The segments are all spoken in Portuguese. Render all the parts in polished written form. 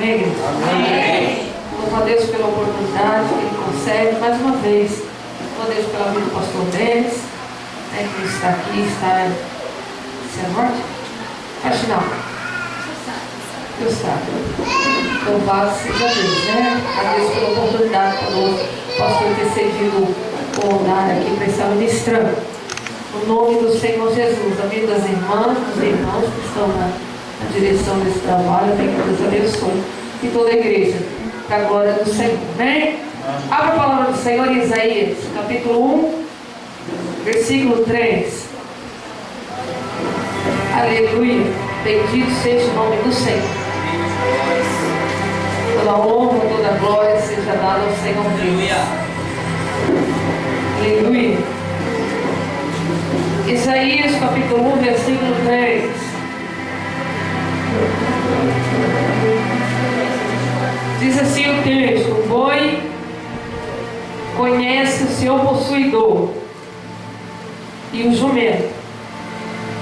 Amém, igreja? Amém. Louvo a Deus pela oportunidade que Ele concede mais uma vez. Louvo a Deus pela vida do pastor Denis, né, que está aqui, está em morte? Acho não. Deus sabe. Louvado seja Deus, né? Agradeço pela oportunidade conosco, o pastor ter cedido o horário aqui para estar ministrando. No nome do Senhor Jesus, a vida das irmãs, dos irmãos que estão na direção desse trabalho, que Deus abençoe. E toda a igreja, para a glória do Senhor. Amém? Abra a palavra do Senhor em Isaías, capítulo 1, versículo 3. Aleluia. Bendito seja o nome do Senhor. Toda honra, toda glória seja dada ao Senhor Deus. Aleluia. Isaías capítulo 1, versículo 3. Diz assim o texto: o boi conhece o seu possuidor, e o jumento,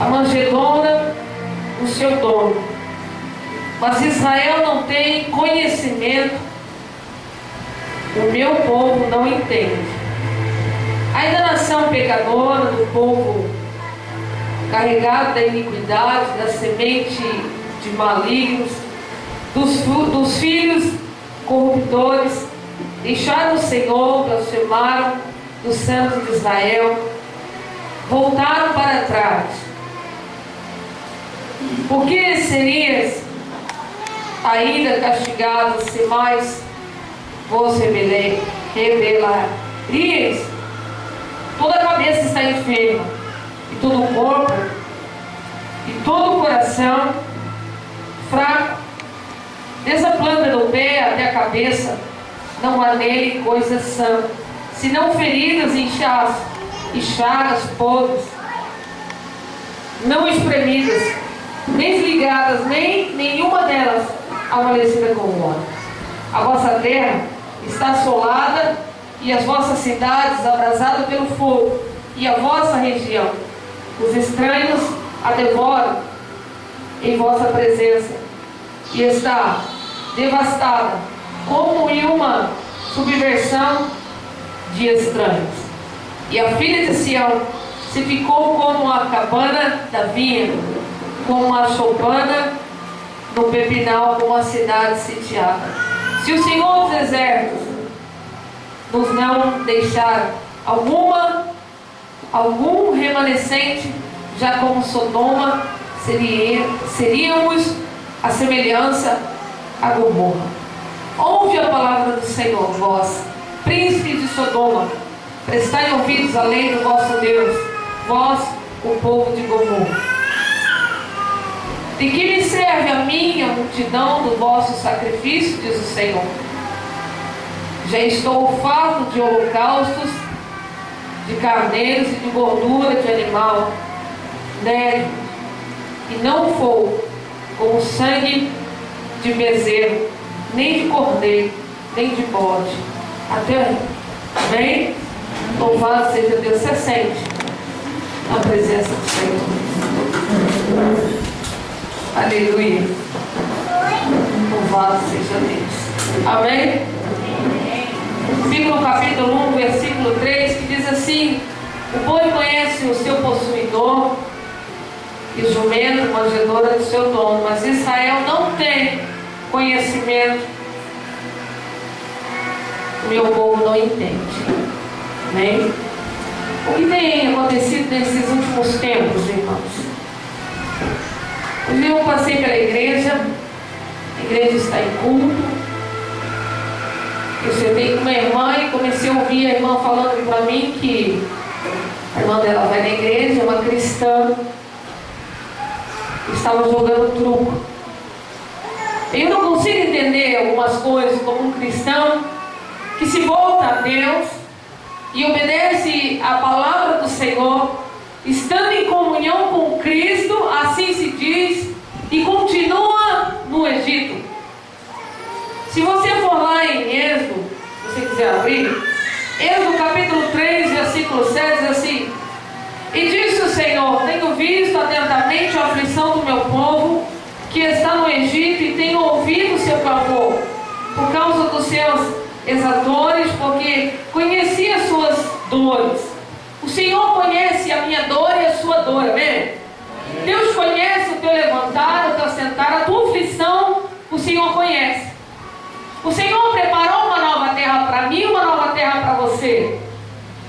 a manjedoura, o seu dono. Mas Israel não tem conhecimento, o meu povo não entende. Ainda nação pecadora, do povo carregado da iniquidade, da semente de malignos, dos filhos corruptores, deixaram o Senhor, blasfemaram dos santos de Israel, voltaram para trás. Por que serias ainda castigado se mais vos revelarias? Toda a cabeça está enferma, e todo o corpo, e todo o coração fraco, desde a planta do pé até a cabeça, não há nele coisa sã, senão feridas e chagas podres, não espremidas, nem desligadas, nem nenhuma delas amolecida com o óleo. A vossa terra está assolada, e as vossas cidades abrasadas pelo fogo, e a vossa região, os estranhos a devoram em vossa presença, e está devastada, como em uma subversão de estranhos. E a filha de Sião se ficou como a cabana da vinha, como a choupana no pepinal, como a cidade sitiada. Se o Senhor dos exércitos nos não deixar algum remanescente, já como Sodoma, seríamos a semelhança a Gomorra. Ouve a palavra do Senhor, vós, príncipes de Sodoma, prestai ouvidos à lei do vosso Deus, vós, o povo de Gomorra. De que me serve a minha multidão do vosso sacrifício, diz o Senhor? Já estou farto de holocaustos, de carneiros e de gordura de animal, neve, e não for como sangue de bezerro, nem de cordeiro, nem de bode. Até, amém? Louvado seja Deus. Você sente a presença do Senhor. Aleluia. Louvado seja Deus. Amém? Fica no capítulo 1, versículo 3, que diz assim: o boi conhece o seu possuidor, e o jumento, manjedoura do seu dono, mas Israel não tem conhecimento, o meu povo não entende. Amém? O que tem acontecido nesses últimos tempos, irmãos? Hoje eu passei pela igreja, a igreja está em culto. Eu sentei com uma irmã e comecei a ouvir a irmã falando para mim que a irmã dela vai na igreja, uma cristã, estava jogando truco. Eu não consigo entender algumas coisas como um cristão que se volta a Deus e obedece a palavra do Senhor, estando em comunhão com Cristo, assim se diz, e continua no Egito. Se você for lá em Êxodo, se você quiser abrir, Êxodo capítulo 3, versículo 7, diz assim: e disse o Senhor: tenho visto atentamente a aflição do meu povo que está no Egito e tem ouvido o seu clamor por causa dos seus exatores, porque conhecia as suas dores. O Senhor conhece a minha dor e a sua dor, amém? Deus conhece o teu levantar, o teu sentar, a tua aflição, o Senhor conhece. O Senhor preparou uma nova terra para mim, uma nova terra para você.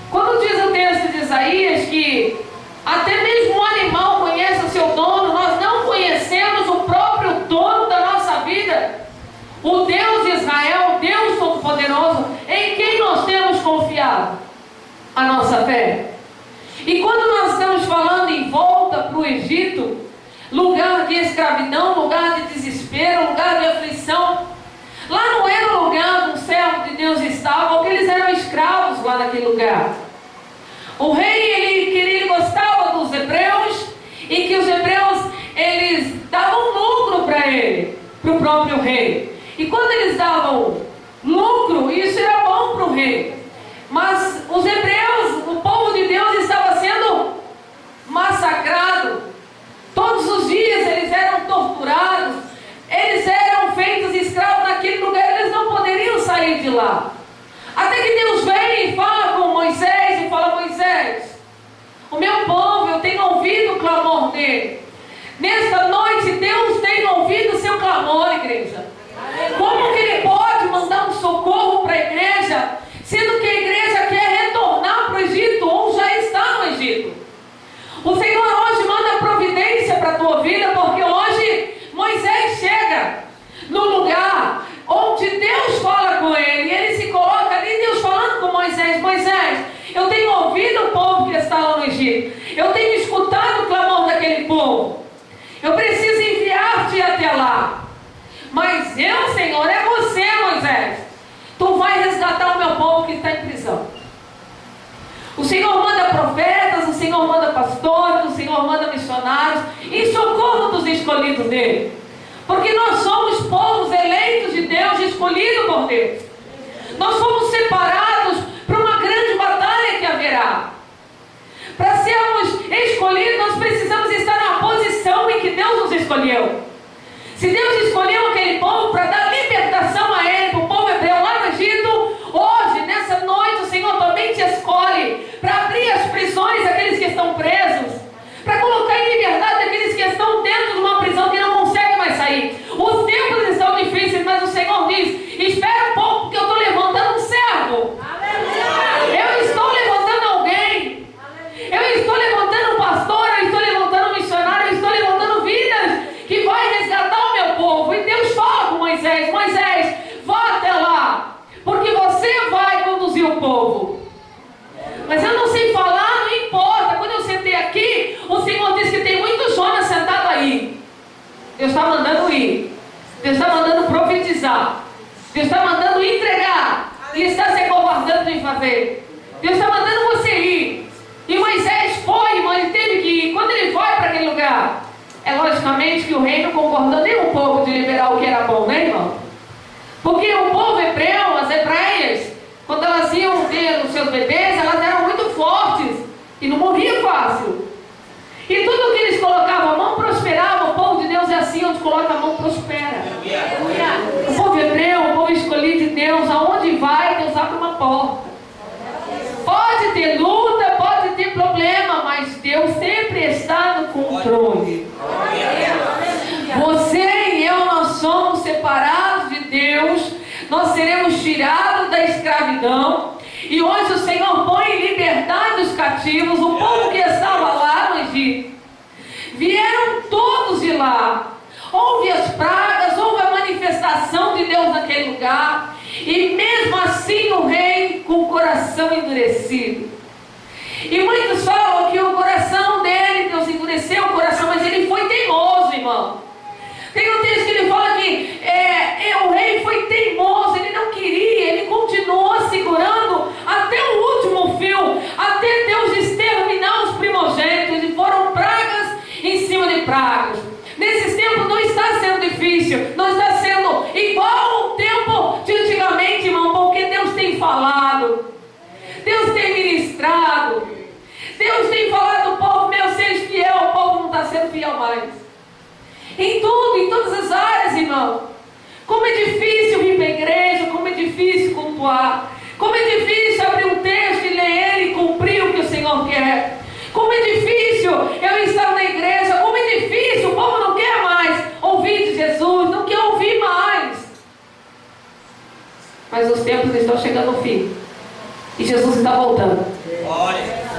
Quando diz o texto de Isaías que até mesmo um animal conhece o seu dono, nós não conhecemos o próprio dono da nossa vida. O Deus de Israel, o Deus Todo-Poderoso, em quem nós temos confiado a nossa fé. E quando nós estamos falando em volta para o Egito, lugar de escravidão, lugar de desespero, lugar de aflição, lá não era o lugar onde o servo de Deus estava, porque eles eram escravos lá naquele lugar. O rei, ele gostava dos hebreus, e que os hebreus, eles davam lucro para ele, para o próprio rei. E quando eles davam lucro, isso era bom para o rei. Mas os hebreus, o povo de Deus, estava sendo massacrado. Todos os dias eles eram torturados, eles eram feitos escravos naquele lugar, eles não poderiam sair de lá. Até que Deus vem e fala com Moisés e fala: Moisés, o meu povo, eu tenho ouvido o clamor dele. Nesta noite Deus tem ouvido o seu clamor, igreja. Como que ele pode mandar um socorro para a igreja, sendo que a igreja quer retornar para o Egito ou já está no Egito? O Senhor hoje manda providência para a tua vida, porque hoje Moisés chega no lugar onde Deus fala com ele, e ele se coloca ali, Deus falando com Moisés: Moisés, eu tenho ouvido o povo que está lá no Egito, eu tenho escutado o clamor daquele povo, eu preciso enviar-te até lá. Mas eu, Senhor, é você, Moisés. Tu vai resgatar o meu povo que está em prisão. O Senhor manda profetas, o Senhor manda pastores, o Senhor manda missionários em socorro dos escolhidos dele. Porque nós somos povos eleitos de Deus, escolhidos por Deus. Nós fomos separados para uma grande batalha que haverá. Para sermos escolhidos, nós precisamos estar na posição em que Deus nos escolheu. Se Deus escolheu aquele povo para dar libertação a ele, para o povo hebreu lá no Egito, hoje, nessa noite, o Senhor também te escolhe para abrir as prisões daqueles que estão presos, para colocar em liberdade aqueles que estão dentro de uma prisão que não conseguem mais sair. Os tempos estão difíceis, mas o Senhor diz: espera um pouco, porque eu estou levantando um servo. Eu estou levantando alguém. Eu estou levantando um pastor, eu estou levantando um missionário, eu estou levantando vidas que vai resgatar o meu povo. E Deus fala com Moisés: Moisés, vá até lá, porque você vai conduzir o povo. Mas eu não sei falar, não importa. Quando eu sentei aqui, o Senhor disse que tem muito Jonas sentado aí. Deus está mandando ir, Deus está mandando profetizar, Deus está mandando entregar, e está se acovardando em fazer. Deus está mandando você ir. E Moisés foi, irmão, ele teve que ir. Quando ele vai para aquele lugar, é logicamente que o rei não concordou nem um pouco de liberar o que era bom, né, irmão? Porque o povo hebreu, as hebreias, quando elas iam ter os seus bebês, elas eram muito fortes e não morriam fácil. E tudo que eles colocavam a mão prosperava. O povo de Deus é assim: onde coloca a mão prospera. O povo hebreu, o povo escolhido de Deus, aonde vai, Deus abre uma porta. Pode ter luta, pode ter problema, mas Deus sempre está no controle. Você e eu, nós somos separados de Deus, nós seremos tirados da escravidão, e hoje o Senhor põe em liberdade os cativos. O povo que estava lá no Egito, vieram todos de lá. Houve as pragas, houve a manifestação de Deus naquele lugar, e mesmo assim o rei com o coração endurecido. E muitos falam que o coração dele, Deus endureceu o coração, mas ele foi teimoso, irmão. Tem um texto que ele fala que o rei foi teimoso, ele não queria, ele continuou segurando até o último fio, até Deus exterminar os primogênitos, e foram pragas em cima de pragas. Nesses tempos não está sendo difícil, não está sendo igual ao tempo de antigamente, irmão, porque Deus tem falado, Deus tem ministrado, Deus tem falado ao povo: meu, seja fiel. O povo não está sendo fiel mais. Em tudo irmão. Como é difícil vir para a igreja, como é difícil cultuar. Como é difícil abrir um texto e ler ele e cumprir o que o Senhor quer. Como é difícil eu estar na igreja, como é difícil, o povo não quer mais ouvir de Jesus, não quer ouvir mais. Mas os tempos estão chegando ao fim. E Jesus está voltando.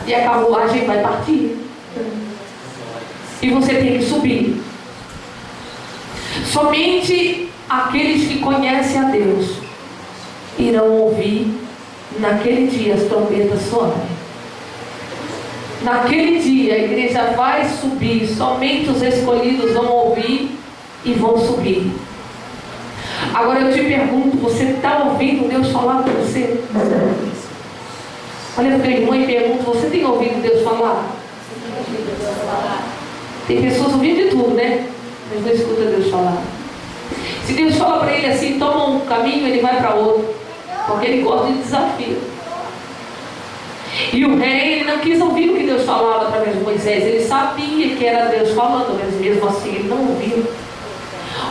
E a carruagem vai partir. E você tem que subir. Somente aqueles que conhecem a Deus irão ouvir naquele dia as trombetas soarem. Naquele dia a igreja vai subir, somente os escolhidos vão ouvir e vão subir. Agora eu te pergunto, você está ouvindo Deus falar para você? Olha para o teu irmão e pergunta, você tem ouvido Deus falar? Tem pessoas ouvindo de tudo, né? Mas não escuta Deus falar. Se Deus fala para ele assim, toma um caminho, ele vai para outro. Porque ele gosta de desafio. E o rei, ele não quis ouvir o que Deus falava através de Moisés. Ele sabia que era Deus falando, mas mesmo assim ele não ouviu.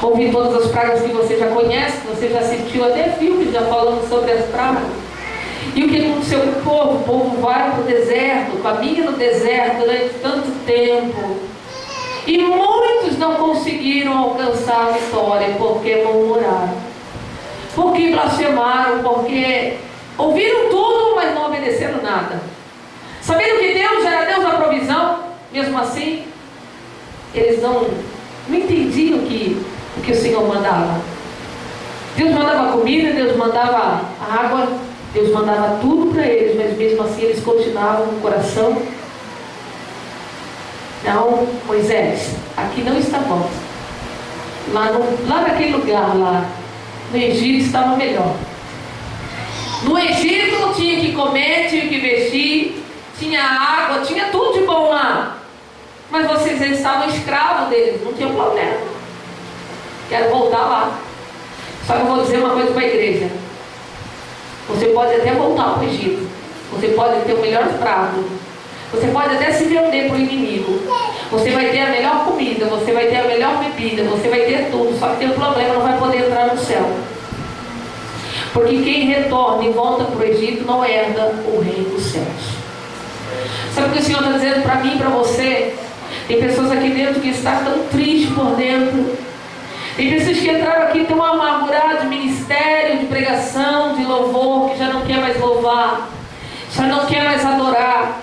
Ouviu todas as pragas que você já conhece, que você já assistiu até filmes já falando sobre as pragas. E o que aconteceu com o povo? O povo vai para o deserto, caminha no deserto durante tanto tempo. E muitos não conseguiram alcançar a vitória, porque murmuraram. Porque blasfemaram, porque ouviram tudo, mas não obedeceram nada. Sabendo que Deus era Deus da provisão, mesmo assim, eles não entendiam o que o Senhor mandava. Deus mandava comida, Deus mandava água, Deus mandava tudo para eles, mas mesmo assim eles continuavam no coração. Não, Moisés, aqui não está bom. Lá naquele lugar lá, no Egito estava melhor. No Egito tinha que comer, tinha que vestir, tinha água, tinha tudo de bom lá. Mas vocês estavam escravos deles, não tinha problema. Quero voltar lá. Só que eu vou dizer uma coisa para a igreja. Você pode até voltar para o Egito. Você pode ter o melhor prato. Você pode até se vender para o inimigo. Você vai ter a melhor comida, você vai ter a melhor bebida, você vai ter tudo. Só que tem um problema, não vai poder entrar no céu. Porque quem retorna e volta para o Egito não herda o reino dos céus. Sabe o que o Senhor está dizendo para mim e para você? Tem pessoas aqui dentro que estão tão tristes por dentro. Tem pessoas que entraram aqui tão amarguradas de ministério, de pregação, de louvor, que já não quer mais louvar, já não quer mais adorar.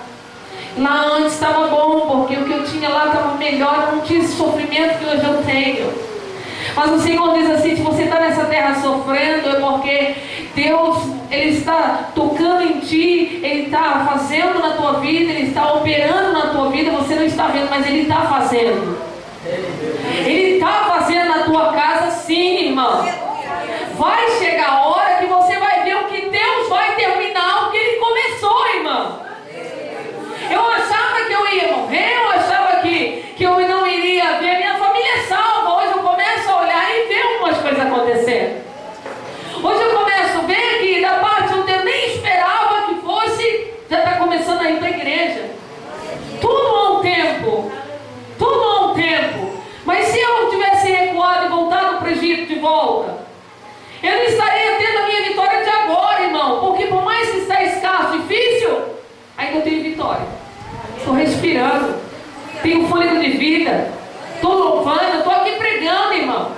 Lá antes estava bom, porque o que eu tinha lá estava melhor, eu não tinha esse sofrimento que hoje eu tenho. Mas o Senhor diz assim, se você está nessa terra sofrendo, é porque Deus, Ele está tocando em ti, Ele está fazendo na tua vida, Ele está operando na tua vida, você não está vendo, mas Ele está fazendo. Ele está fazendo na tua casa sim, irmão. Vai chegar a hora que você vai ver o que Deus vai terminar, o que Ele começou, irmão. Eu achava que eu ia morrer, eu achava que eu não iria ver minha família salva. Hoje eu começo a olhar e ver algumas coisas acontecendo. Hoje eu começo a ver que da parte onde eu nem esperava que fosse, já está começando a ir para a igreja. Tudo há um tempo. Tudo há um tempo. Mas se eu tivesse recuado e voltado para o Egito de volta, eu não estaria tendo a minha vitória de agora, irmão. Porque por mais que está escasso, difícil, ainda eu tenho vitória. Estou respirando, tenho fôlego de vida, estou louvando, estou aqui pregando, irmão.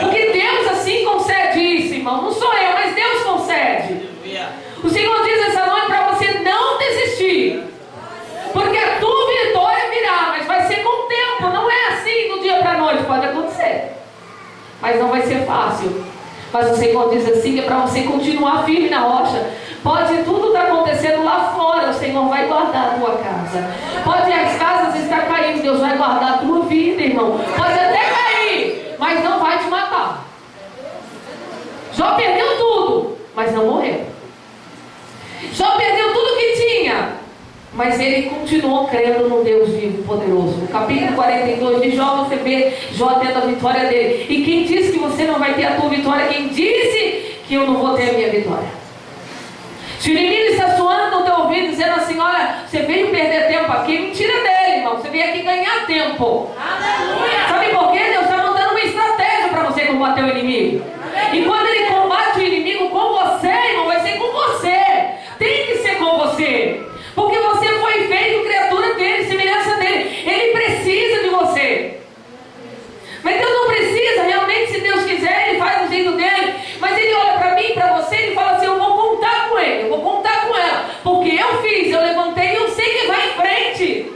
Porque Deus assim concede isso, irmão. Não sou eu, mas Deus concede. O Senhor diz essa noite para você não desistir. Porque a tua vitória virá, mas vai ser com o tempo. Não é assim do dia para a noite, pode acontecer. Mas não vai ser fácil. Mas o Senhor diz assim que é para você continuar firme na rocha. Pode tudo estar acontecendo lá fora, o Senhor vai guardar a tua casa. Pode as casas estar caindo, Deus vai guardar a tua vida, irmão. Pode até cair, mas não vai te matar. Jó perdeu tudo, mas não morreu. Jó perdeu tudo que tinha, mas ele continuou crendo no Deus vivo, poderoso. No capítulo 42 de Jó, você vê Jó tendo a vitória dele. E quem disse que você não vai ter a tua vitória? Quem disse que eu não vou ter a minha vitória? Se o inimigo está suando no teu ouvido, dizendo assim, olha, você veio perder tempo aqui, mentira dele, irmão. Você veio aqui ganhar tempo. Aleluia! Sabe por quê? Deus está mandando uma estratégia para você você combater o inimigo. E quando ele combate o inimigo com você, irmão, vai ser com você. Tem que ser com você. Porque você foi feito criatura dele, semelhança dele. Ele precisa de você. Mas Deus não precisa, realmente, se Deus quiser, Ele faz do jeito dele. Mas Ele olha para mim, para você, Ele fala assim: eu vou contar com ele, eu vou contar com ela. Porque eu fiz, eu levantei e eu sei que vai em frente.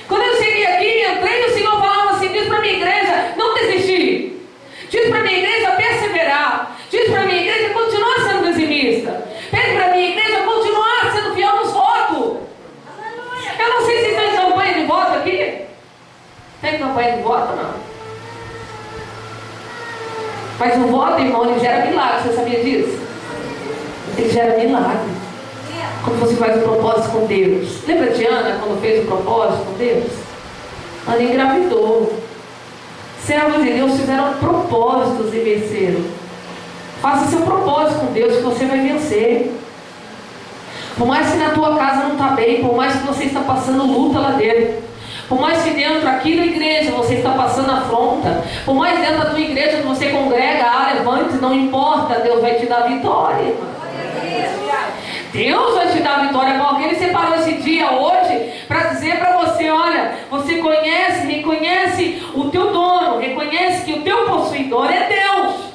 Quando eu cheguei aqui, entrei, o Senhor falava assim: diz para a minha igreja não desistir. Diz para a minha igreja perseverar. Diz para a minha igreja continuar sendo dizimista. Pede para a minha igreja continuar sendo fiel nos votos. Eu não sei se estão em campanha de voto aqui. Tem campanha de voto, não? Mas o voto, irmão, ele gera milagre. Você sabia disso? Ele gera milagre. Quando você faz o propósito com Deus. Lembra de Ana, quando fez o propósito com Deus? Ana engravidou. Servos de Deus fizeram propósitos e venceram. Faça seu propósito com Deus que você vai vencer. Por mais que na tua casa não está bem, por mais que você está passando luta lá dentro, por mais que dentro aqui na igreja você está passando afronta, por mais dentro da tua igreja que você congrega, levante, não importa, Deus vai te dar vitória. Deus vai te dar vitória. Porque Ele separou esse dia hoje para dizer para você: olha, você conhece, reconhece o teu dono, reconhece que o teu possuidor é Deus.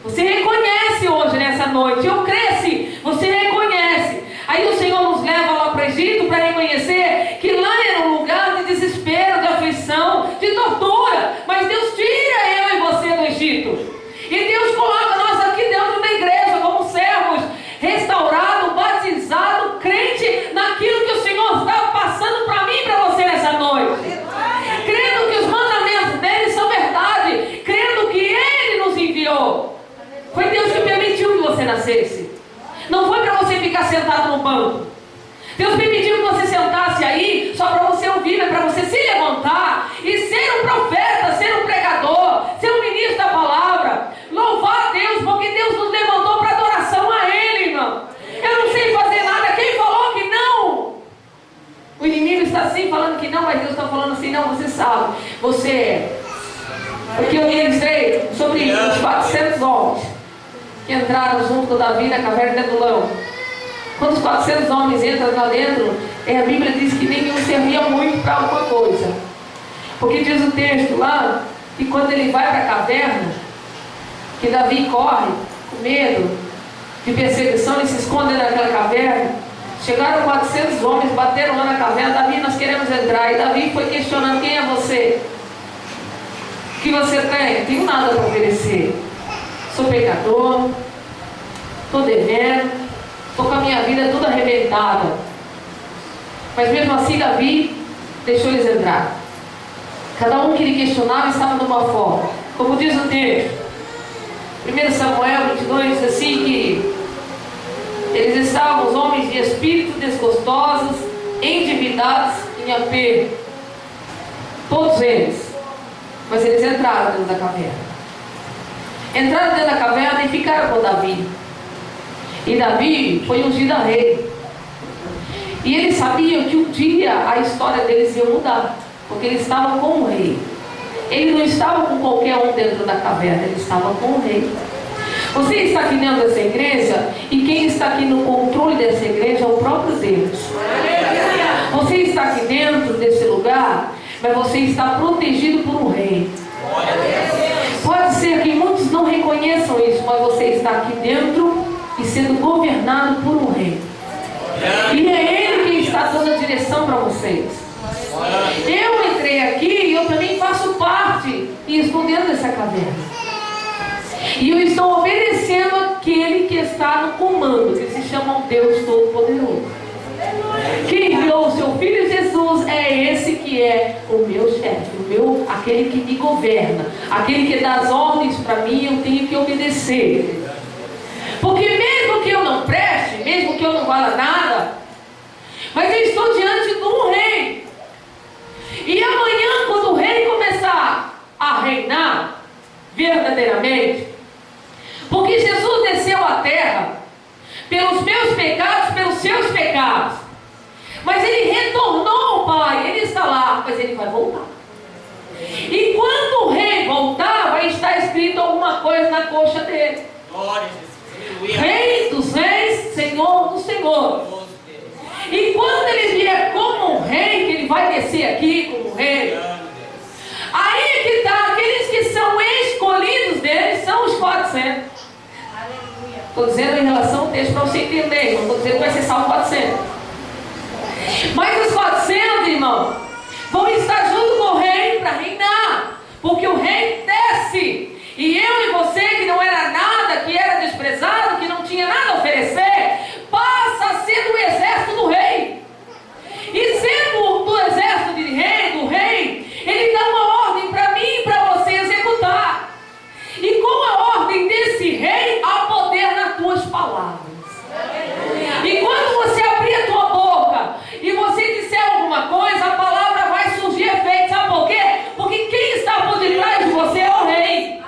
Você reconhece hoje, nessa noite. Eu cresci, você reconhece. Aí o Senhor nos leva lá para o Egito para reconhecer que lá era um lugar de desespero, de aflição, de tortura. Mas Deus tira eu e você do Egito. E Deus coloca nós aqui dentro da igreja como servos, restaurados, batizados, crente naquilo que o Senhor está passando para mim e para você nessa noite. Crendo que os mandamentos dele são verdade. Crendo que Ele nos enviou. Foi Deus que permitiu que você nascesse. Não foi para você ficar sentado no banco. Deus permitiu que você sentasse aí só para você ouvir, é para você se levantar e ser um profeta, ser um pregador, ser um ministro da palavra. Louvar a Deus, porque Deus nos levantou para adoração a Ele, irmão. Eu não sei fazer nada. Quem falou que não? O inimigo está assim falando que não, mas Deus está falando assim: não, você sabe. Você é. Porque eu ministrei sobre os 400 homens que entraram junto com Davi na caverna de Adulão. Quando os 400 homens entram lá dentro, a Bíblia diz que nenhum servia muito para alguma coisa. Porque diz o texto lá, que quando ele vai para a caverna, que Davi corre com medo de perseguição, ele se esconde naquela caverna. Chegaram 400 homens, bateram lá na caverna: Davi, nós queremos entrar. E Davi foi questionando: quem é você? O que você tem? Não tenho nada para oferecer. Sou pecador, estou devendo, estou com a minha vida toda arrebentada. Mas mesmo assim Davi deixou eles entrar. Cada um que ele questionava estava de uma forma. Como diz o texto, 1 Samuel 22 diz assim que eles estavam, os homens de espírito desgostosos, endividados em aperto. Todos eles. Mas eles entraram dentro da caverna. Entraram dentro da caverna e ficaram com Davi. E Davi foi ungido a rei. E eles sabiam que um dia a história deles ia mudar, porque eles estavam com o rei. Ele não estava com qualquer um dentro da caverna, ele estava com o rei. Você está aqui dentro dessa igreja, e quem está aqui no controle dessa igreja é o próprio Deus. Você está aqui dentro desse lugar, mas você está protegido por um rei. Pode ser que muitos não reconheçam isso, mas você está aqui dentro e sendo governado por um rei. E é Ele quem está dando a direção para vocês. Eu entrei aqui e eu também faço parte e estou dentro dessa caverna. E eu estou obedecendo aquele que está no comando, que se chama Deus Todo-Poderoso. Quem enviou o seu Filho Jesus é esse que é o meu chefe, aquele que me governa, aquele que dá as ordens para mim, eu tenho que obedecer. Porque mesmo que eu não preste, mesmo que eu não valha nada, mas eu estou diante de um rei. E amanhã, quando o rei começar a reinar verdadeiramente, porque Jesus desceu à terra pelos meus pecados, pelos seus pecados, mas ele retornou ao Pai, ele está lá, mas ele vai voltar. E quando o rei voltar, vai vai estar escrito alguma coisa na coxa dele. Glória a Jesus. Aleluia. Rei dos reis, Senhor dos senhores. E quando ele vier como um rei, que ele vai descer aqui como rei, aí é que está, aqueles que são escolhidos dele são os 400. Estou dizendo em relação ao texto para você entender, não estou dizendo que vai ser salvo 400. Mas os 400, irmão, vão estar junto com o rei para reinar, porque o rei desce. E eu e você, que não era nada, que era desprezado, que não tinha nada a oferecer, passa a ser do exército do rei. E sendo do exército do rei, ele dá uma ordem para mim e para você executar. E com a ordem desse rei, há poder nas tuas palavras. E quando você abrir a tua boca e você disser alguma coisa, a palavra vai surgir efeito. Sabe por quê? Porque quem está por detrás de você é o rei.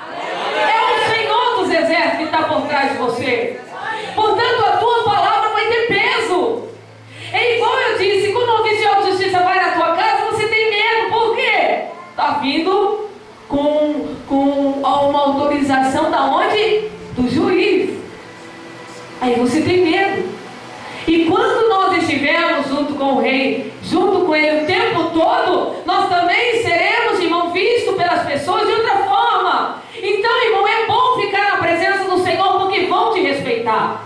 É o Senhor dos exércitos que está por trás de você. Portanto, a tua palavra vai ter peso. É igual eu disse, quando o oficial de justiça vai na tua casa, você tem medo. Por quê? Está vindo com uma autorização da onde? Do juiz. Aí você tem medo. E quando nós estivermos junto com o rei, junto com ele o tempo todo, nós também seremos, irmão, vistos pelas pessoas de outra forma. Então, irmão, é bom ficar na presença do Senhor, porque vão te respeitar.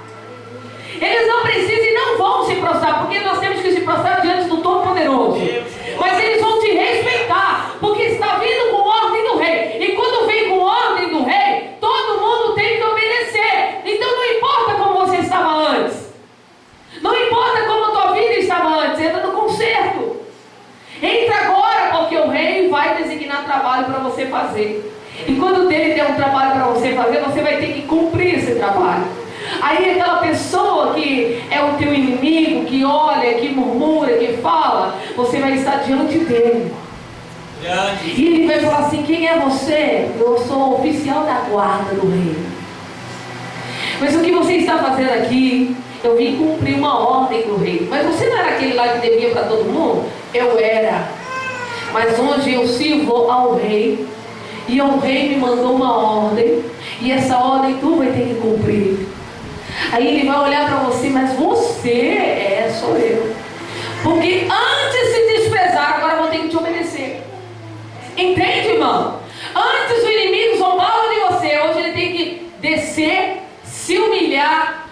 Eles não precisam e não vão se prostrar, porque nós temos que se prostrar diante do Todo-Poderoso. Mas eles vão te respeitar, porque está vindo com ordem do rei. E quando vem com ordem do rei, todo mundo tem que obedecer. Então não importa como você estava antes. Não importa como a tua vida estava antes, entra no conserto. Entra agora, porque o rei vai designar trabalho para você fazer. E quando ele der um trabalho para você fazer, você vai ter que cumprir esse trabalho. Aí aquela pessoa que é o teu inimigo, que olha, que murmura, que fala, você vai estar diante dele. E ele vai falar assim: quem é você? Eu sou o oficial da guarda do rei. Mas o que você está fazendo aqui? Eu vim cumprir uma ordem do rei. Mas você não era aquele lá que devia para todo mundo? Eu era. Mas hoje eu sirvo ao rei. E o rei me mandou uma ordem. E essa ordem tu vai ter que cumprir. Aí ele vai olhar para você: mas você sou eu. Porque antes se desprezar, agora vou ter que te obedecer. Entende, irmão? Antes o inimigo zombava de você. Hoje ele tem que descer, se humilhar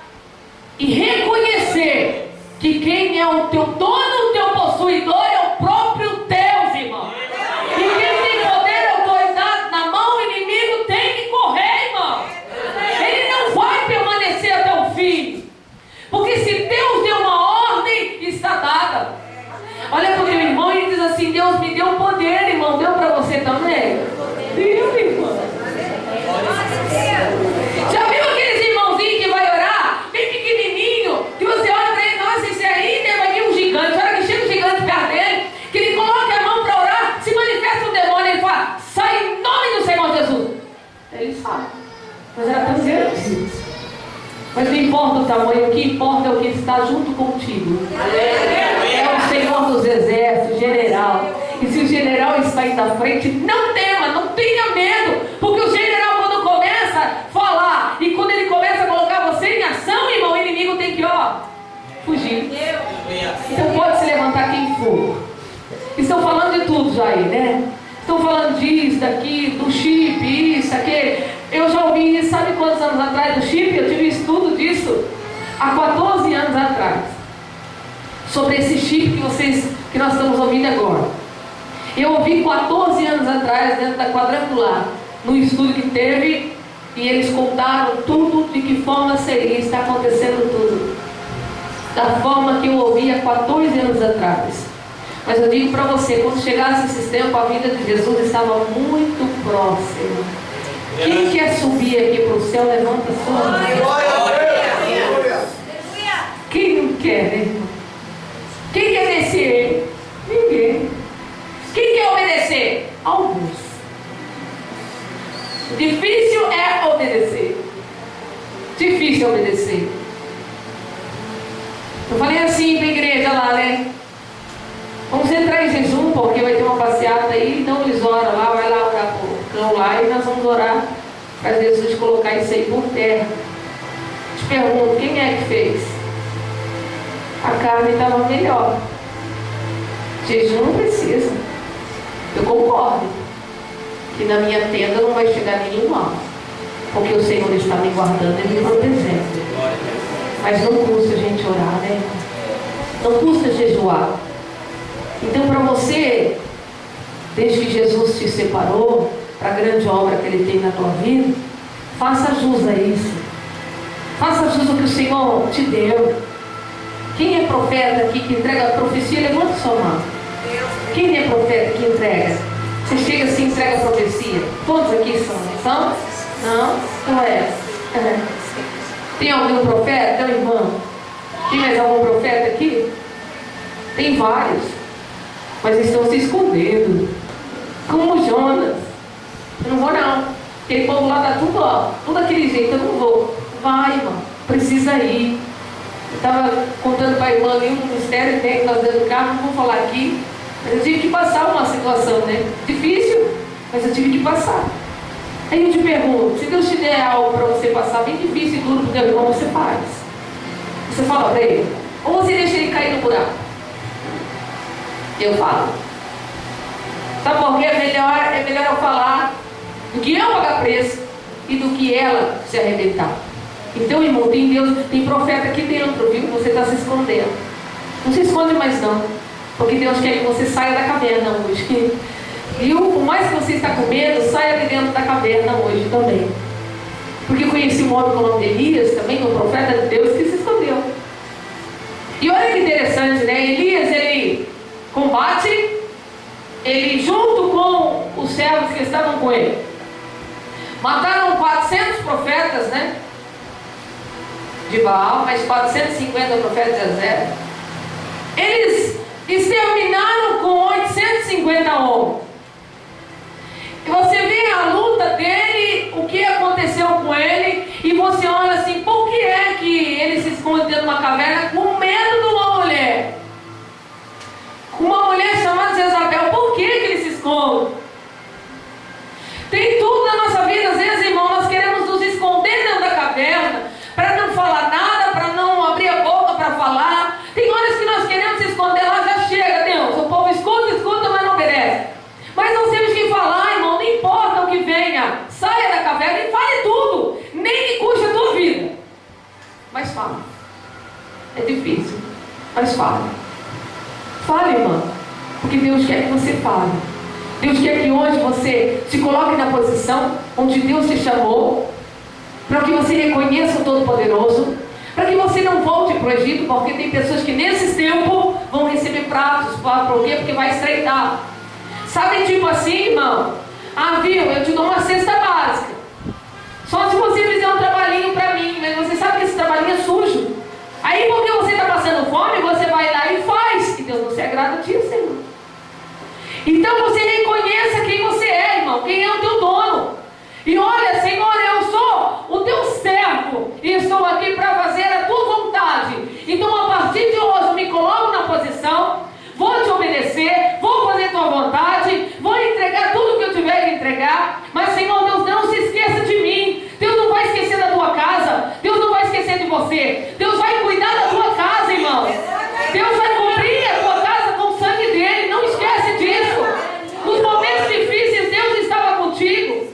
e reconhecer que quem é o teu dono, o teu possuidor é o próprio Deus, irmão. E quem tem poder e autoridade na mão, o inimigo tem que correr, irmão. Ele não vai permanecer até o fim. Porque se Deus deu uma ordem, está dada. Olha para o teu irmão e diz assim: Deus me deu poder, irmão. Deu para você também? Deu, irmão. Já viu aqueles irmãozinhos que vai orar, bem pequenininho, que você olha para ele: nossa, esse aí deve vir um gigante. A hora que chega o gigante perto dele, que ele coloca a mão para orar, se manifesta um demônio, ele fala: sai em nome do Senhor Jesus. Ele sabe, mas era tão grande. Mas não importa o tamanho, o que importa é o que está junto contigo. É o Senhor dos exércitos, general. E se o general está aí na frente, não tema, não tenha medo. Porque o general, quando começa a falar, e quando ele começa a colocar você em ação, irmão, o inimigo tem que, fugir. Então pode se levantar quem for. Estão falando de tudo já aí, né? Estão falando disso, daqui, do chip, isso, aquele. Eu já ouvi isso, sabe quantos anos atrás do chip? Eu tive estudo disso há 14 anos atrás. Sobre esse chip que nós estamos ouvindo agora. Eu ouvi 14 anos atrás, dentro da Quadrangular, no estudo que teve, e eles contaram tudo, de que forma seria, está acontecendo tudo. Da forma que eu ouvi há 14 anos atrás. Mas eu digo para você, quando chegasse esse tempo, a vida de Jesus estava muito próxima. Quem quer subir aqui para o céu, levanta a sua mão. Quem não quer, né, irmão? Quem quer descer? Ninguém. Quem quer obedecer? Alguns. Difícil é obedecer. Difícil é obedecer. Eu falei assim para a igreja lá, né? Vamos entrar em jejum, porque vai ter uma passeata aí, então eles oram lá, vai lá orar por jejum lá e nós vamos orar para Jesus colocar isso aí por terra. Te pergunto, quem é que fez? A carne estava melhor. Jejum não precisa. Eu concordo que na minha tenda não vai chegar nenhum mal, porque o Senhor está me guardando e me protegendo. Mas não custa a gente orar, né? Não custa jejuar. Então, para você, desde que Jesus te separou para a grande obra que Ele tem na tua vida, faça jus a isso. Faça jus ao que o Senhor te deu. Quem é profeta aqui que entrega a profecia? Levanta sua mão. Quem é profeta que entrega? Você chega assim e entrega a profecia. Todos aqui são? Não? Não é? Tem algum profeta? Tem um irmão? Tem mais algum profeta aqui? Tem vários. Mas eles estão se escondendo. Como Jonas. Eu não vou não. Aquele povo lá tá tudo, ó. Tudo daquele jeito, eu não vou. Vai, irmão. Precisa ir. Eu estava contando para a irmã ali um mistério que nós dentro do carro, não vou falar aqui. Mas eu tive que passar uma situação, né? Difícil, mas eu tive que passar. Aí eu te pergunto, se Deus te der algo para você passar bem difícil e duro para o teu irmão, você faz. Você fala para ele, ou você deixa ele cair no buraco? Eu falo. Sabe por quê? É melhor eu falar do que eu pagar preço e do que ela se arrebentar. Então, irmão, tem Deus, tem profeta aqui dentro, viu? Você está se escondendo. Não se esconde mais não, porque Deus quer que você saia da caverna hoje. Viu? Por mais que você está com medo, saia de dentro da caverna hoje também. Porque eu conheci um homem com o nome de Elias, também um profeta de Deus, que se escondeu. E olha que interessante, né? Elias, ele combate, ele junto com os servos que estavam com ele, mataram 400 profetas, né? De Baal, mas 450 profetas de Azera. Eles exterminaram com 850 homens. E você vê a luta dele, o que aconteceu com ele, e você olha assim, por que é que ele se esconde dentro de uma caverna com medo de uma mulher? Com uma mulher chamada Jezabel, por que ele se esconde? Tem tudo na nossa vida, às vezes, irmão, nós queremos nos esconder dentro da caverna, para não falar nada, para não abrir a boca para falar. Tem horas que nós queremos se esconder lá, já chega, Deus, o povo escuta, mas não obedece. Mas nós temos que falar, irmão, não importa o que venha, saia da caverna e fale tudo, nem que custe a tua vida. Mas fala. É difícil, mas fala. Fale, irmão, porque Deus quer que você fale. Deus quer que hoje você se coloque na posição onde Deus te chamou, para que você reconheça o Todo-Poderoso, para que você não volte para o Egito, porque tem pessoas que nesses tempos vão receber pratos. Por quê? Porque vai estreitar. Sabe, tipo assim, irmão? Ah, viu? Eu te dou uma cesta básica. Só se você fizer um trabalhinho para mim. Mas você sabe que esse trabalhinho é sujo. Aí, porque você está passando fome, você vai lá e faz. E Deus não se agrada disso, irmão. Então, você reconheça quem você é, irmão. Quem é o teu dono. E olha, Senhor, eu sou o teu servo. E estou aqui para fazer a tua vontade. Então, a partir de hoje, eu me coloco na posição. Vou te obedecer, vou fazer tua vontade, vou entregar tudo que eu tiver que entregar. Mas, Senhor Deus, não se esqueça de mim. Deus não vai esquecer da tua casa. Deus não vai esquecer de você. Deus vai cuidar da tua casa, irmão. Deus vai cobrir a tua casa com o sangue dele. Não esquece disso. Nos momentos difíceis, Deus estava contigo.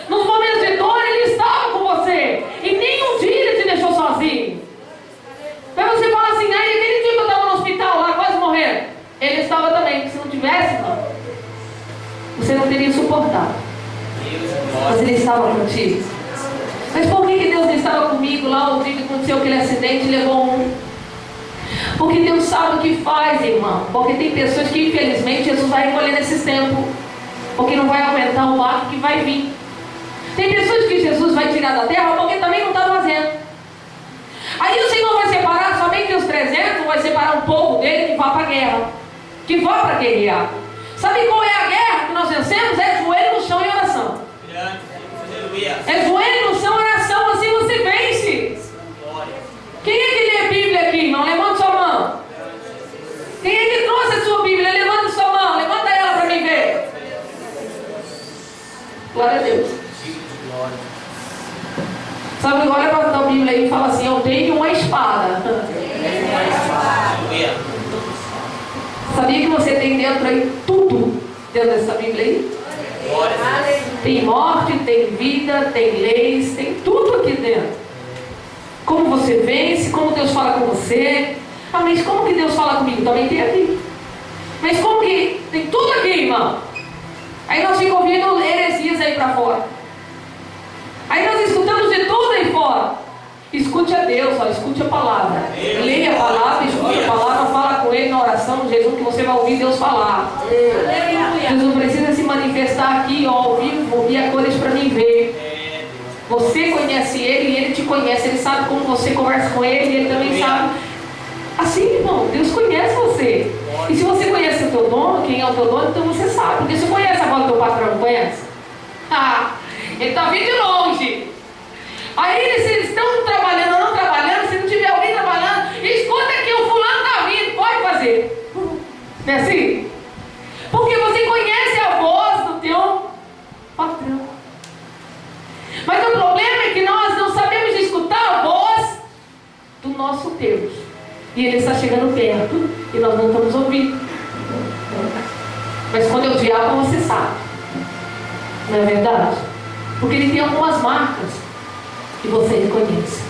Nos momentos de dor, Ele estava com você. E nenhum dia Ele te deixou sozinho. Aí você fala assim, aí aquele dia que eu estava no hospital lá, quase morrendo, Ele estava também, porque se não tivesse, não, você não teria suportado. Mas Ele estava contigo. Mas por que Deus não estava comigo lá o dia que aconteceu aquele acidente e levou um? Porque Deus sabe o que faz, irmão. Porque tem pessoas que infelizmente Jesus vai recolher nesses tempos, porque não vai aumentar o mar que vai vir. Tem pessoas que Jesus vai tirar da terra porque também não está fazendo. Aí o Senhor vai separar somente os 300, vai separar um povo dele que vá para a guerra, que vá para guerrear. Sabe qual é a guerra que nós vencemos? É joelho no chão e oração. É joelho no chão e oração, assim você vence. Quem é que lê a Bíblia aqui, irmão? Levanta sua mão. Quem é que trouxe a sua Bíblia? Levanta sua mão, levanta ela para mim ver. Glória a Deus. Sabe, olha para a tua Bíblia aí e fala assim: eu tenho uma espada. Aleluia. Sabia que você tem dentro aí tudo dentro dessa Bíblia aí? Glória a Deus. Tem morte, tem vida, tem leis, tem tudo aqui dentro. Como você vence, como Deus fala com você. Ah, mas como que Deus fala comigo? Também tem aqui. Mas como que... Tem tudo aqui, irmão. Aí nós ficamos ouvindo heresias aí para fora. Aí nós escutamos de tudo aí fora. Escute a Deus, ó, escute a palavra. Leia a palavra, escute a palavra, fala com Ele na oração, Jesus, que você vai ouvir Deus falar. Jesus precisa se manifestar aqui, ó, ao vivo, e a cores para mim ver. Você conhece Ele e Ele te conhece. Ele sabe como você conversa com Ele e Ele também sabe. Assim, irmão, Deus conhece você. E se você conhece o teu dono, quem é o teu dono, então você sabe. Porque se conhece agora o teu patrão, não conhece? Ah, ele está vindo de longe. Aí eles estão trabalhando ou não trabalhando, se não tiver alguém trabalhando, escuta que o fulano está vindo, pode fazer. Não é assim? Porque você conhece a voz do teu patrão. Mas o problema é que nós não sabemos escutar a voz do nosso Deus. E Ele está chegando perto e nós não estamos ouvindo. Mas quando é o diabo, você sabe. Não é verdade? Porque ele tem algumas marcas que você reconhece.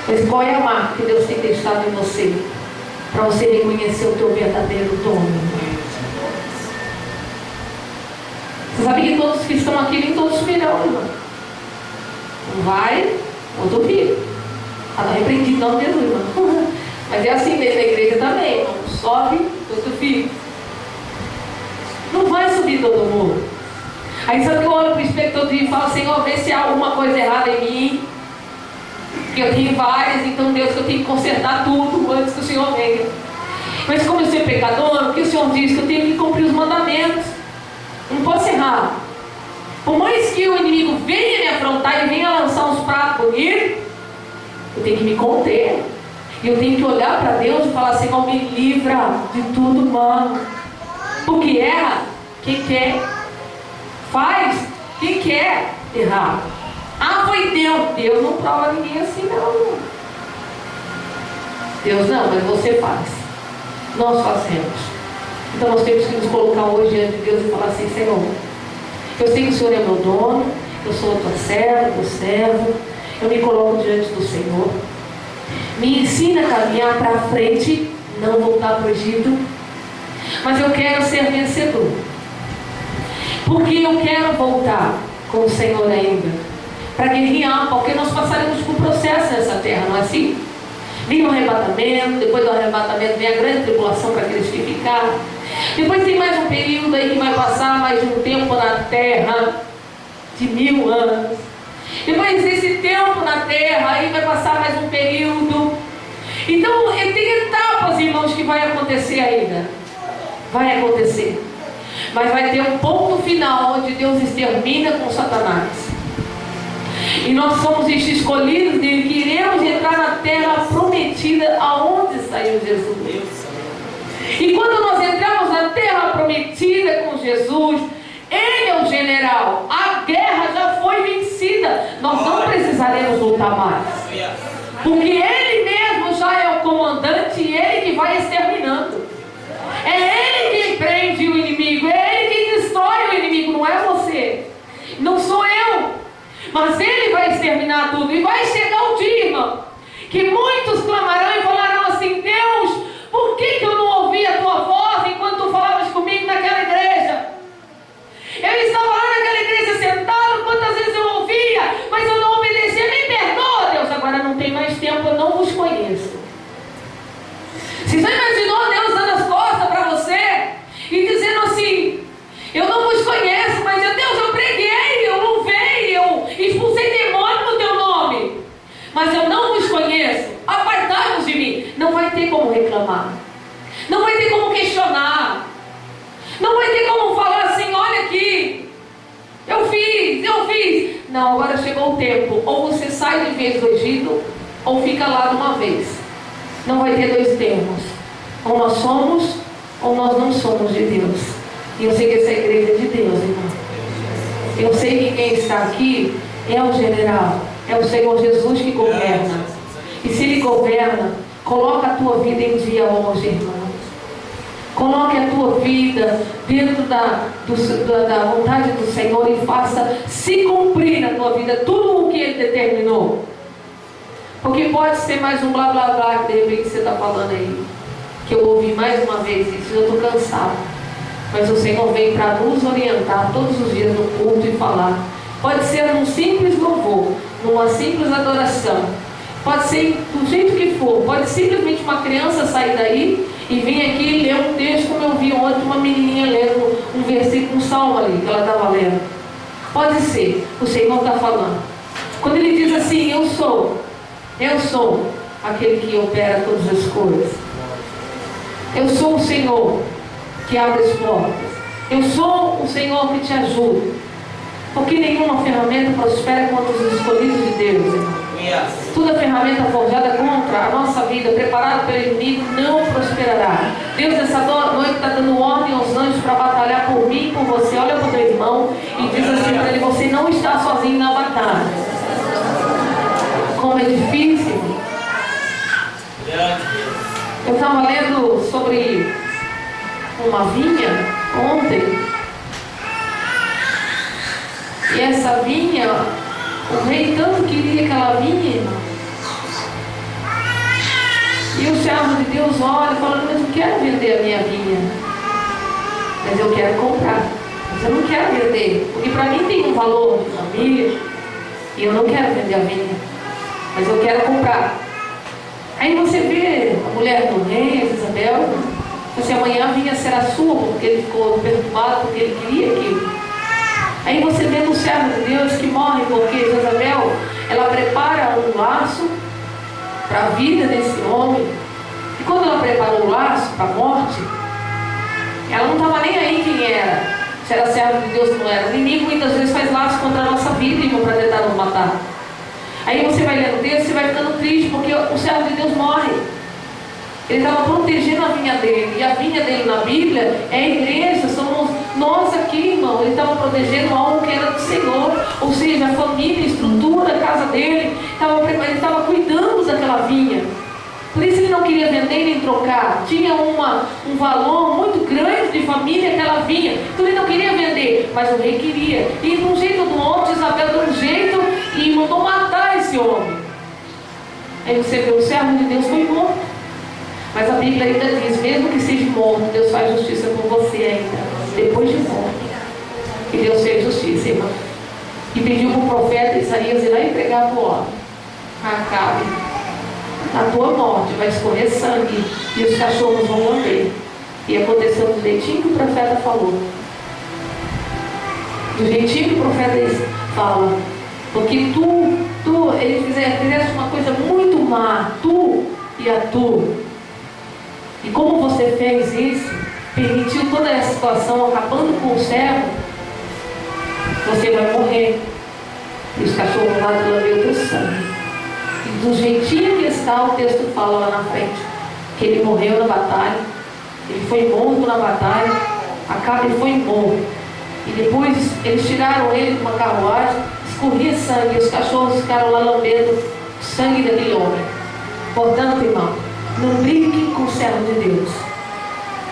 Mas qual é a marca que Deus tem deixado em você? Para você reconhecer o teu verdadeiro dono. Você sabe que todos que estão aqui, nem todos subirão, irmão. Um vai, outro fica. Está repreendido, não Jesus, irmão. Mas é assim mesmo na igreja também, irmão. Sobe, outro fica. Não vai subir todo mundo. Aí sabe que eu olho para o espelho todo dia e falo: Senhor, vê se há alguma coisa errada em mim. Que eu tenho várias, então Deus, que eu tenho que consertar tudo antes que o Senhor venha. Mas como eu sou pecador, o que o Senhor diz? Que eu tenho que cumprir os mandamentos. Não posso errar. Por mais que o inimigo venha me afrontar e venha lançar uns pratos bonitos, eu tenho que me conter. E eu tenho que olhar para Deus e falar: Senhor, me livra de tudo, mano. Porque erra quem quer. Faz quem quer errar. Ah, foi Deus. Deus não prova ninguém assim, não. Deus não, mas você faz. Nós fazemos. Então nós temos que nos colocar hoje diante de Deus e falar assim: Senhor, eu sei que o Senhor é meu dono, eu sou tua serva, teu servo, eu me coloco diante do Senhor. Me ensina a caminhar para frente, não voltar para o Egito, mas eu quero ser vencedor. Porque eu quero voltar com o Senhor ainda, para guerrear, porque nós passaremos por processo nessa terra, não é assim? Vem o arrebatamento, depois do arrebatamento vem a grande tribulação para aqueles que ficaram. Depois tem mais um período aí que vai passar mais um tempo na terra, de 1000 anos. Depois desse tempo na terra, aí vai passar mais um período. Então, tem etapas, irmãos, que vai acontecer ainda. Vai acontecer. Mas vai ter um ponto final onde Deus extermina com Satanás. E nós somos escolhidos dele, que iremos entrar na terra prometida, aonde saiu Jesus. E quando nós entramos na terra prometida com Jesus, Ele é o general. A guerra já foi vencida. Nós não precisaremos lutar mais. Porque Ele mesmo já é o comandante e Ele que vai exterminando. É Ele quem prende o inimigo, é Ele quem destrói o inimigo, não é você. Não sou eu. Mas Ele vai exterminar tudo. E vai chegar o dia, irmão, que muitos clamarão e falarão assim: Deus, por que eu não ouvi a tua voz enquanto tu falavas comigo naquela igreja? Eu estava lá naquela igreja sentado, quantas vezes eu ouvia, mas eu não obedecia. Me perdoa, Deus, agora não tem mais tempo, eu não vos conheço. Você já imaginou Deus dando as costas para você e dizendo assim: eu não vos conheço, mas Deus, eu preguei, eu louvei, eu expulsei demônio no teu nome, mas eu não vos conheço, apartai-vos de mim. Não vai ter como reclamar, não vai ter como questionar, não vai ter como falar assim: olha aqui, eu fiz. Não, agora chegou o tempo, ou você sai de vez do Egito, ou fica lá de uma vez. Não vai ter dois termos, ou nós somos, ou nós não somos de Deus. E eu sei que essa igreja é de Deus, irmão. Eu sei que quem está aqui é o general, É o Senhor Jesus que governa. E se Ele governa, coloca a tua vida em dia hoje, irmão. Coloque a tua vida dentro da vontade do Senhor e faça se cumprir na tua vida tudo o que Ele determinou. Porque pode ser mais um blá blá blá que de repente você está falando aí. Que eu ouvi mais uma vez isso, eu estou cansado. Mas o Senhor vem para nos orientar todos os dias no culto e falar. Pode ser num simples louvor, numa simples adoração. Pode ser do jeito que for. Pode simplesmente uma criança sair daí e vir aqui ler um texto, como eu vi ontem, uma menininha lendo um versículo, um salmo ali, que ela estava lendo. Pode ser, o Senhor está falando. Quando Ele diz assim, eu sou aquele que opera todas as coisas. Eu sou o Senhor que abre as portas. Eu sou o Senhor que te ajuda. Porque nenhuma ferramenta prospera contra os escolhidos de Deus, irmão. Toda ferramenta forjada contra a nossa vida, preparada pelo inimigo, não prosperará. Deus nessa noite está dando ordem aos anjos para batalhar por mim e por você. Olha para o teu irmão e diz assim para ele, você não está sozinho na batalha. Como é difícil. Eu estava lendo sobre uma vinha ontem. E essa vinha, o rei tanto queria aquela vinha, irmão. E o servo de Deus olha e fala, mas eu não quero vender a minha vinha. Mas eu quero comprar. Mas eu não quero vender. Porque para mim tem um valor de família. E eu não quero vender a vinha. Mas eu quero comprar. Aí você vê a mulher do rei, Isabel, assim, amanhã a vinha será sua, porque ele ficou perturbado, porque ele queria aquilo. Aí você vê no servo de Deus que morre, porque Jezabel, ela prepara um laço para a vida desse homem. E quando ela preparou o laço para a morte, ela não estava nem aí quem era. Se era servo de Deus ou não era. O inimigo muitas vezes faz laço contra a nossa vida, irmão, para tentar nos matar. Aí você vai lendo o texto, você vai ficando triste, porque o servo de Deus morre. Ele estava protegendo a vinha dele. E a vinha dele na Bíblia é a igreja, somos nós aqui, irmão. Ele estava protegendo algo que era do Senhor. Ou seja, a família, a estrutura, a casa dele. Ele estava cuidando daquela vinha. Por isso ele não queria vender nem trocar. Tinha um valor muito grande de família aquela vinha. Então ele não queria vender, mas o rei queria. E de um jeito ou do outro, Isabel deu um jeito e mandou matar esse homem. Aí você vê, o servo de Deus foi morto. Mas a Bíblia ainda diz, mesmo que seja morto, Deus faz justiça por você ainda, depois de morto. E Deus fez justiça, irmão. E pediu para o profeta Isaías ir lá entregar para o homem. Acabe. Na tua morte vai escorrer sangue e os cachorros vão lamber. E aconteceu do jeitinho que o profeta falou. Do jeitinho que o profeta fala. Porque ele fizesse uma coisa muito má, tu e a tu. E como você fez isso, permitiu toda essa situação, acabando com o servo, você vai morrer. E os cachorros lá vão lamber o teu sangue. E do jeitinho que está, o texto fala lá na frente, que ele morreu na batalha, ele foi morto na batalha, Acabe foi morto. E depois eles tiraram ele de uma carruagem, escorria sangue, e os cachorros ficaram lá lambendo o sangue daquele homem. Portanto, irmão, não brinque com o servo de Deus.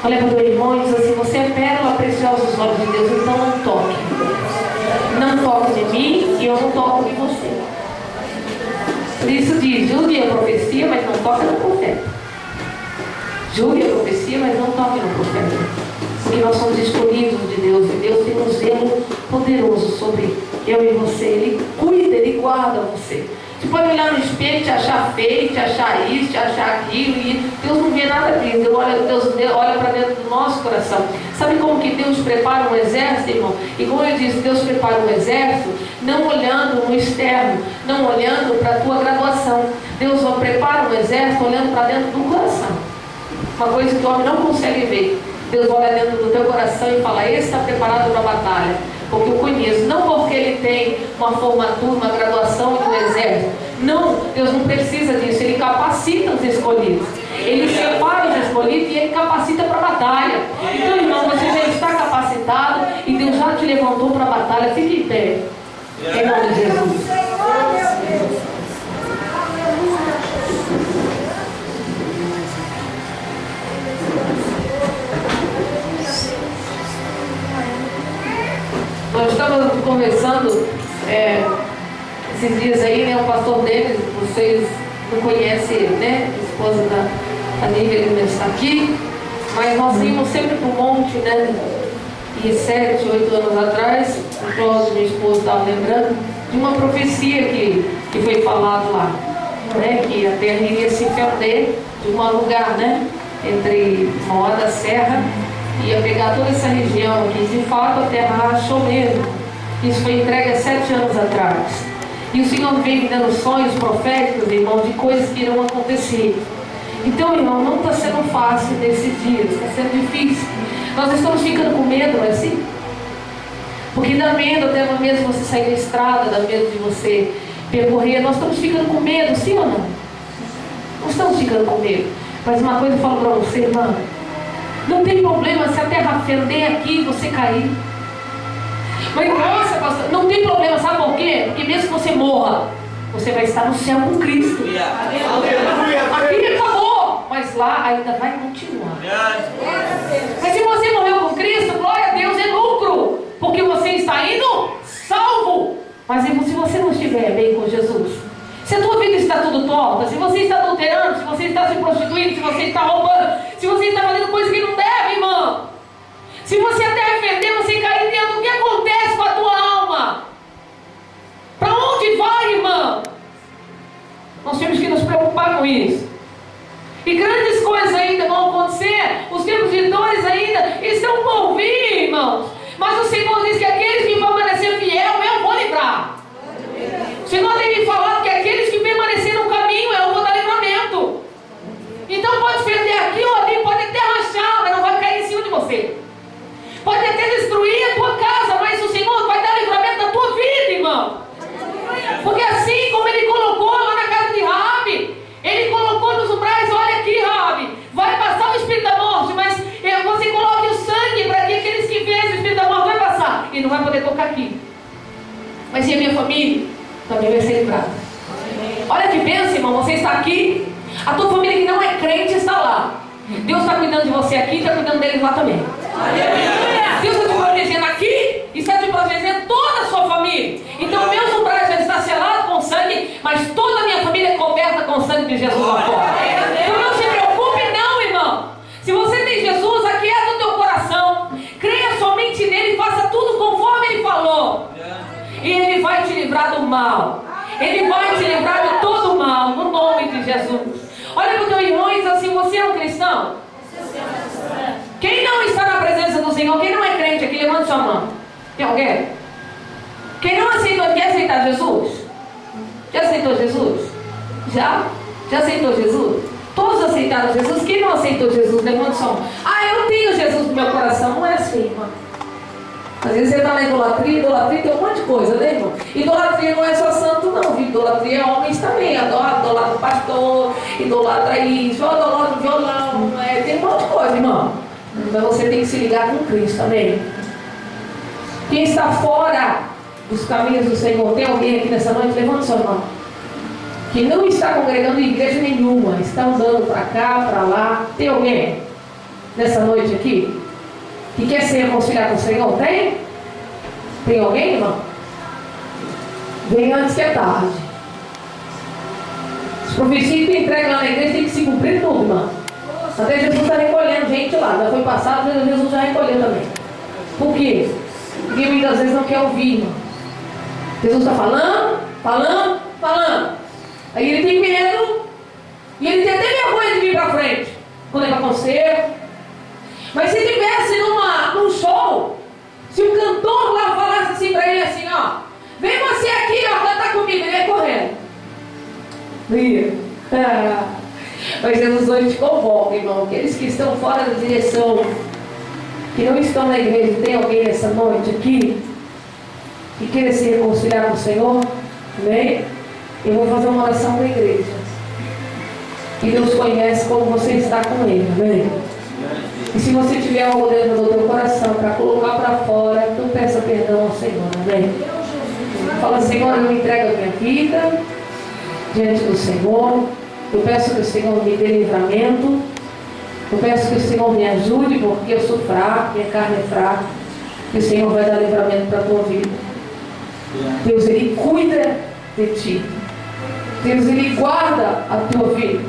Olha para o teu irmão e diz assim, você é pérola preciosa aos olhos de Deus, então não toque. Não toque em mim e eu não toco em você. Por isso diz, julgue a profecia, mas não toque no profeta. Julgue a profecia, mas não toque no profeta. Porque nós somos escolhidos de Deus, e Deus tem um zelo poderoso sobre eu e você. Ele cuida, Ele guarda você. Você pode olhar no espelho e te achar feio, te achar isso, te achar aquilo, e Deus não vê nada disso. Deus olha para dentro do nosso coração. Sabe como que Deus prepara um exército, irmão? E como eu disse, Deus prepara um exército não olhando no externo, não olhando para a tua graduação. Deus prepara um exército olhando para dentro do coração. Uma coisa que o homem não consegue ver. Deus olha dentro do teu coração e fala, esse está preparado para a batalha. Porque eu conheço, não porque ele tem uma formatura, uma graduação do exército. Não, Deus não precisa disso. Ele capacita os escolhidos. Ele separa os escolhidos e ele capacita para a batalha. Então, irmão, você já está capacitado e Deus já te levantou para a batalha. Fique em pé. Em nome de Jesus. Nós estávamos conversando esses dias aí, né? O pastor Denis, vocês não conhecem, né? A esposa da Nívia, ele não está aqui, mas nós íamos sempre para o monte, né? E 7, 8 anos atrás, o Cláudio, minha esposa, estava lembrando de uma profecia que foi falado lá, né? Que a terra iria se fender de um lugar, né? Entre Mauá da Serra, ia pegar toda essa região aqui. De fato, a terra rachou mesmo. Isso foi entregue há 7 anos atrás. E o Senhor vem me dando sonhos proféticos, irmão, de coisas que irão acontecer. Então, irmão, não está sendo fácil nesses dias, está sendo difícil. Nós estamos ficando com medo, não é assim? Porque dá medo até mesmo você sair da estrada, dá medo de você percorrer. Nós estamos ficando com medo, sim ou não? Não estamos ficando com medo. Mas uma coisa eu falo para você, irmão. Não tem problema se a terra fender aqui e você cair. Mas nossa, pastor, não tem problema, sabe por quê? Porque mesmo que você morra, você vai estar no céu com Cristo. Aqui acabou, mas lá ainda vai continuar. Mas se você morreu com Cristo, glória a Deus, é lucro, porque você está indo salvo. Mas se você não estiver bem com Jesus, se a tua vida está tudo torta, se você está adulterando, se você está se prostituindo, se você está roubando, se você está fazendo coisa que não deve, irmão, se você até arrepender, você cair dentro, o que acontece com a tua alma? Para onde vai, irmão? Nós temos que nos preocupar com isso. E grandes coisas ainda vão acontecer, os tempos de dores ainda estão por vir, irmãos. Mas o Senhor diz que aqueles que permanecer fiel, eu vou livrar. O Senhor tem me falado que aqueles que permaneceram no caminho, eu vou dar livramento. Então pode fender aqui ou ali, pode até rachar, mas não vai cair em cima de você. Pode até destruir a tua casa, mas o Senhor vai dar livramento na tua vida, irmão. Porque assim como Ele colocou lá na casa de Raabe, Ele colocou nos umbrais, olha aqui, Raabe, vai passar o espírito da morte, mas você coloque o sangue para que aqueles que veem o espírito da morte vai passar e não vai poder tocar aqui. Mas e a minha família? Também vai ser livrada. Olha que bênção, irmão, você está aqui, a tua família que não é crente está lá. Deus está cuidando de você aqui e está cuidando deles lá também. Deus está te protegendo aqui e está te protegendo toda a sua família. Então meus umbrais já está selado com sangue, mas toda a minha família é coberta com o sangue de Jesus lá fora. Então não se preocupe não, irmão. Se você tem Jesus, aquieta o teu coração, creia somente nele e faça tudo conforme Ele falou. E Ele vai te livrar do mal. Ele vai te livrar de todo o mal, no nome de Jesus. Olha para o teu irmão e diz assim: você é um cristão? Quem não está na presença do Senhor, quem não é crente aqui, levanta sua mão. Tem alguém? Quem não aceitou, quer aceitar Jesus? Já aceitou Jesus? Já? Já aceitou Jesus? Todos aceitaram Jesus. Quem não aceitou Jesus, levanta sua mão. Ah, eu tenho Jesus no meu coração. Não é assim, irmão. Às vezes você está na idolatria tem um monte de coisa, né, irmão? Idolatria não é só santo, não, viu? Idolatria é homens também. Idolatra o pastor, idolatra isso, idolatra o violão, tem um monte de coisa, irmão. Então você tem que se ligar com Cristo, amém? Quem está fora dos caminhos do Senhor, tem alguém aqui nessa noite? Levanta sua mão. Que não está congregando em igreja nenhuma, está andando para cá, para lá. Tem alguém nessa noite aqui que quer se reconciliar com o Senhor? Tem? Tem alguém, irmão? Vem antes que é tarde. As profecias que tem entregue lá na igreja tem que se cumprir tudo, irmão. Até Jesus está recolhendo gente lá. Já foi passado, Jesus já recolheu também. Por quê? Porque muitas vezes não quer ouvir, irmão. Jesus está falando. Aí ele tem medo. E ele tem até vergonha de vir para frente quando ele vai conselho. Mas se tivesse num show, se o cantor lá falasse assim para ele assim, ó, vem você aqui, ó, cantar comigo, ele ia correndo. Mas Jesus hoje te convoca, irmão, aqueles que estão fora da direção, que não estão na igreja, tem alguém nessa noite aqui que queira se reconciliar com o Senhor? Amém? Eu vou fazer uma oração na igreja. E Deus conhece como você está com Ele, amém? E se você tiver algo dentro do teu coração para colocar para fora, então peça perdão ao Senhor, amém? Fala: Senhor, eu entrego a minha vida, diante do Senhor. Eu peço que o Senhor me dê livramento. Eu peço que o Senhor me ajude, porque eu sou fraco, minha carne é fraca. Que o Senhor vai dar livramento para a tua vida. Deus, Ele cuida de ti. Deus, Ele guarda a tua vida.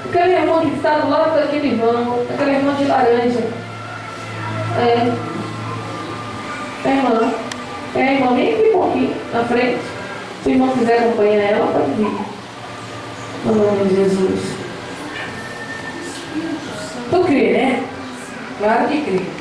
Aquele irmão que está do lado daquele irmão, aquele irmão de laranja. Irmã, vem aqui um pouquinho na frente. Se o irmão quiser acompanhar ela, pode vir. No nome de Jesus. Tu crê, né? Claro que crê.